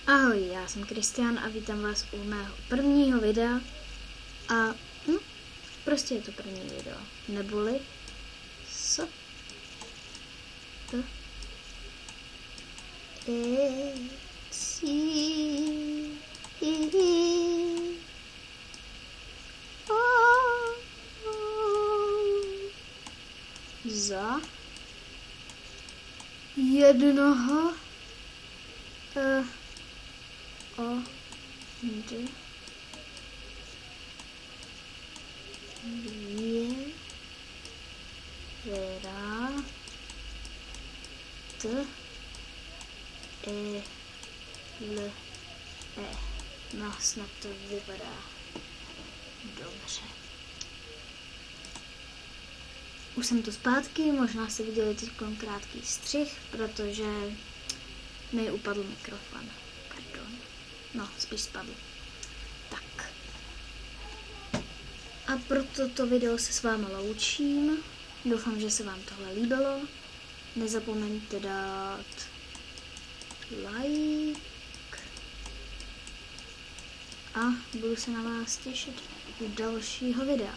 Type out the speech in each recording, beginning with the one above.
Ahoj, já jsem Kristián a vítám vás u mého prvního videa a prostě je to první video, neboli s t za jednoho No, snad to vypadá dobře. Už jsem tu zpátky, možná jste viděli teď krátký střih, protože mi upadl mikrofon. Pardon. No, spíš spadl. Tak. A proto to video se s váma loučím. Doufám, že se vám tohle líbilo. Nezapomeňte dát like. A budu se na vás těšit u dalšího videa.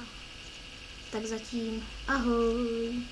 Tak zatím ahoj.